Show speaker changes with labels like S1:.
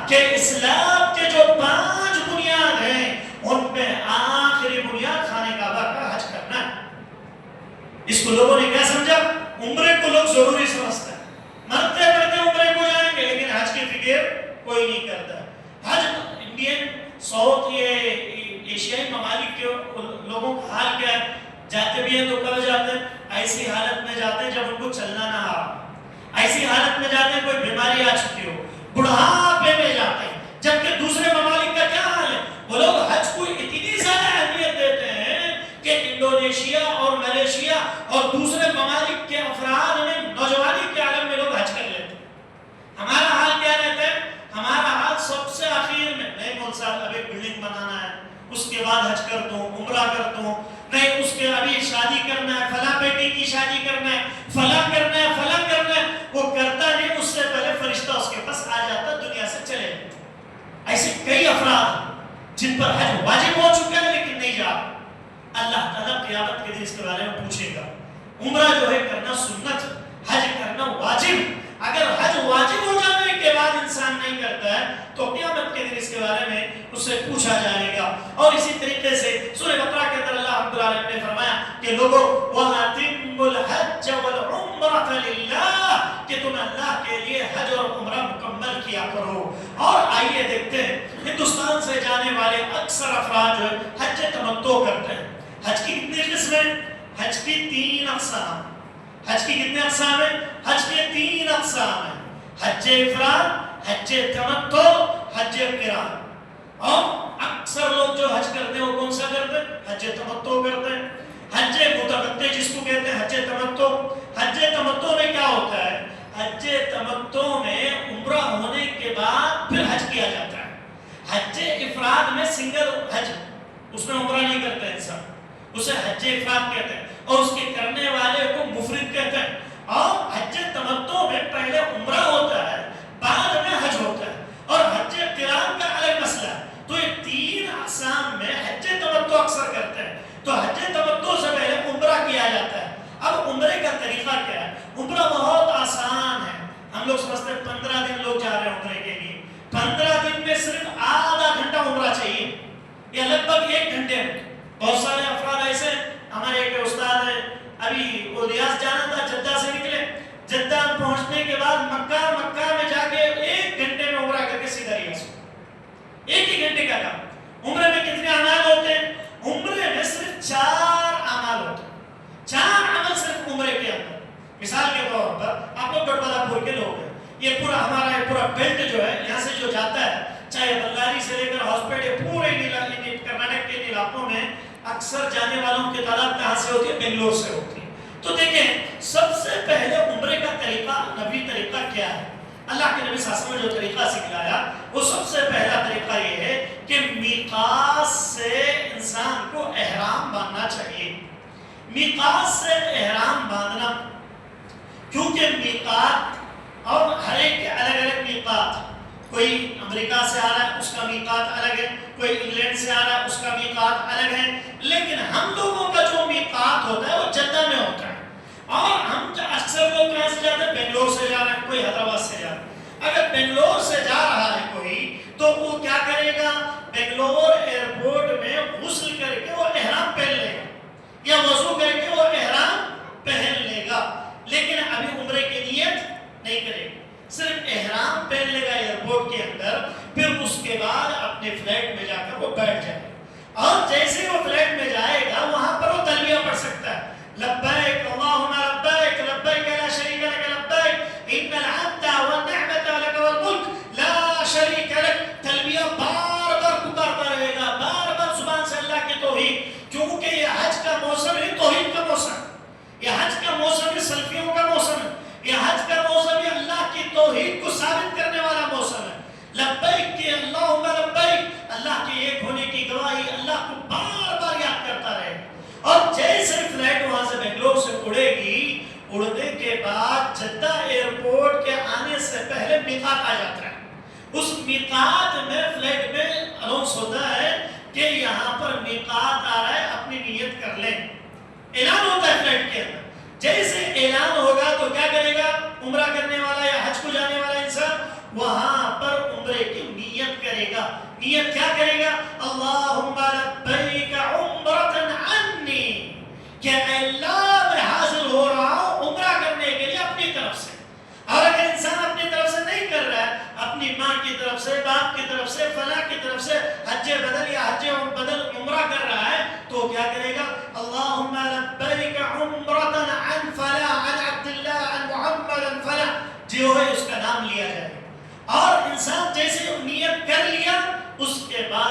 S1: کہ اسلام کے جو 5 بنیاد ہیں ان میں آخری بنیاد خانہ کعبہ کا حج کرنا ہے۔ اس کو لوگوں نے کیا سمجھا؟ عمرے کو لوگ ضروری سمجھتے ہیں، مرتے مرتے عمرے کو جائیں گے، لیکن حج کی فکر کوئی نہیں کرتا۔ حج انڈین ساؤتھ یہ ایشیائی ممالک کے لوگوں کا حال کیا ہے؟ جاتے بھی ہیں تو کب جاتے ہیں؟ ایسی حالت میں جاتے ہیں جب ان کو چلنا نہ آ، ایسی حالت میں جاتے ہیں کوئی بیماری آ چکی ہو، بڑھاپے میں جاتے ہیں۔ جبکہ دوسرے ممالک کا کیا حال ہے؟ وہ لوگ حج کو اتنی زیادہ اہمیت دیتے ہیں کہ انڈونیشیا اور ملیشیا اور دوسرے ممالک کے افراد میں نوجوانی کے عالم میں لوگ حج کر لیتے ہیں۔ ہمارا حال کیا رہتا ہے؟ ہمارا حال سب سے آخر میں، نہیں مول صاحب اب ایک بلڈنگ بنانا ہے، اس کے بعد حج کر دوں، عمرہ کر دوں، نہیں اس کے ابھی شادی کرنا ہے، فلاں بیٹی کی شادی کرنا ہے، فلاں کرنا ہے، فلاں کرنا ہے، وہ کرتا نہیں، اس سے پہلے فرشتہ اس کے پاس آ جاتا دنیا سے چلے جاتے۔ ایسے کئی افراد جن پر حج واجب ہو چکا ہے لیکن نہیں جا رہے۔ اللہ تعالیٰ قیامت کے دن اس کے بارے میں پوچھے گا۔ عمرہ جو ہے کرنا سنت، حج کرنا واجب۔ اگر حج واجب ہو جانے کے بعد انسان نہیں کرتا ہے تو قیامت کے دن اس کے بارے میں اس سے پوچھا جائے گا۔ اور اسی طریقے سے سورہ بقرہ کے اندر اللہ رب العالمین نے فرمایا کہ لوگوں وَأَتِمُّ الْحَجَّ وَالْعُمْرَةَ لِلَّهِ، کہ تم اللہ کے لیے حج اور عمرہ مکمل کیا کرو۔ اور آئیے دیکھتے ہیں ہندوستان سے جانے والے اکثر افراد جو ہے حج تمتع کرتے ہیں۔ حج کی کتنی قسمیں؟ حج کی 3 اقسام۔ حج کی کتنے اقسام ہیں؟ حج کے 3 اقسام ہیں، حج افراد، حج تمتع، حج قران۔ اور اکثر لوگ جو حج کرتے ہیں وہ کون سا کرتے ہیں؟ حج تمتع کرتے ہیں۔ حج متمتع جس کو کہتے ہیں، حج تمتع۔ حج تمتع میں کیا ہوتا ہے؟ حج تمتع میں عمرہ ہونے کے بعد پھر حج کیا جاتا ہے۔ حج افراد میں سنگل حج، اس میں عمرہ نہیں کرتے انسان، اسے حج افراد کہتے ہیں، اور اس کے کرنے والے کو مفرد کہتے ہیں۔ اور حج تمتع میں پہلے عمرہ ہوتا ہے، بعد میں حج ہوتا ہے، اور حج قران کا الگ مسئلہ ہے۔ تو یہ 3 اقسام میں حج تمتع اکثر کرتے ہیں۔ تو حج تمتع سے پہلے عمرہ کیا جاتا ہے۔ اب عمرے کا طریقہ کیا ہے؟ عمرہ بہت آسان ہے۔ ہم لوگ سمجھتے ہیں 15 دن لوگ جا رہے ہیں عمرے کے لیے، 15 دن میں صرف آدھا گھنٹہ عمرہ چاہیے یا لگ بھگ 1 گھنٹے میں۔ بہت سارے افراد ایسے، ہمارے ایک استاد ہے، ابھی وہ ریاض جانا تھا، جدہ سے نکلے، جدہ پہنچنے کے بعد مکہ میں جا کے 1 گھنٹے میں عمرہ کر کے سیدھا ریاض، 1 ہی گھنٹے کا کام۔ عمرے میں کتنے اعمال ہوتے ہیں؟ عمرے میں صرف 4 اعمال ہوتے ہیں، 4 عمل صرف عمرے کے اندر۔ مثال کے طور پر آپ لوگ گڑبڑا پور کے لوگ ہیں، یہ پورا ہمارا پورا بیلٹ جو ہے یہاں سے جو جاتا ہے، چاہے بلاری سے لے کر ہاسپٹل، پورے کرناٹک کے علاقوں میں اکثر جانے والوں کی تعداد کہاں سے ہوتی ہے؟ بنگلور سے ہوتی ہے۔ تو دیکھیں سب سے پہلے عمرے کا طریقہ، نبی طریقہ کیا ہے؟ اللہ کے نبی صلی اللہ علیہ وسلم نے جو طریقہ سکھلایا وہ سب سے پہلا طریقہ یہ ہے کہ میقات سے انسان کو احرام باندھنا چاہیے۔ میقات سے احرام باندھنا، کیونکہ میقات اور ہر ایک کے الگ الگ میقات، کوئی امریکہ سے آ رہا ہے اس کا میقات الگ ہے، کوئی انگلینڈ سے آ رہا ہے اس کا میقات الگ ہے، لیکن ہم لوگوں کا جو میقات ہوتا ہے وہ جدہ میں ہوتا ہے۔ اور ہم اکثر لوگ کہاں سے جاتے ہیں؟ بنگلور سے جا رہے ہیں، کوئی حیدرآباد سے جا رہا ہے۔ اگر بنگلور سے جا رہا ہے کوئی تو وہ کیا کرے گا؟ بنگلور ایئرپورٹ میں غسل کر کے وہ احرام پہن لے گا یا وضو کر کے وہ احرام پہن لے گا، لیکن ابھی عمرے کی نیت نہیں کرے گا، صرف احرام پہن لے گا ایئرپورٹ کے اندر۔ پھر اس کے بعد اپنے فلائٹ میں جا کر وہ بیٹھ جائے گا، اور جیسے وہ فلائٹ میں جائے گا وہاں پر وہ تلبیہ پڑھ سکتا ہے، لبیک اللہم لبیک لبیک لا شریک لک لبیک ان الحمد والنعمت لک والملک لا شریک لک۔ تلبیہ بار بار پکارتا رہے گا، بار بار زبان سے اللہ کی توحید، کیونکہ یہ حج کا موسم ہے، توحید کا موسم، یہ حج کا موسم ہے، سلفیوں کا موسم ہے، یہ حج کا موسم ہے، اللہ کی توحید کو ثابت کرنے والا موسم ہے۔ لبیک کہ اللہم لبیک، اللہ کے ایک ہونے کی گواہی، اللہ کو بار بار یاد کرتا رہے۔ اور جیسے فلائٹ وہاں سے بنگلور سے اڑے گی، اڑنے کے بعد جدہ ایئرپورٹ کے آنے سے پہلے میقات آ جاتا ہے۔ اس میقات میں فلائٹ میں اناؤنس ہوتا ہے کہ یہاں پر میقات آ رہا ہے، اپنی نیت کر لیں، اعلان ہوتا ہے فلائٹ کے اندر۔ جیسے اعلان ہوگا تو کیا کرے گا عمرہ کرنے والا یا حج کو جانے والا انسان؟ وہاں پر عمرے کی نیت کیا کرے گا؟ اللہم لبیک عمرۃ عنی، کہ اے اللہ میں حاضر ہو رہا ہوں عمرہ کرنے کے لیے اپنی طرف سے. اور اگر انسان اپنی طرف سے نہیں کر رہا ہے، اپنی ماں کی طرف سے، باپ کی طرف سے، فلاں کی طرف سے حج بدل یا حج بدل عمرہ کر رہا ہے، تو کیا کرے گا؟ اللہم لبیک عمرۃ عن فلاں، عن عبداللہ، عن محمد فلاں، جو ہے اس کا نام لیا جائے. اور انسان جیسے نیت کر لیا، اس کے بعد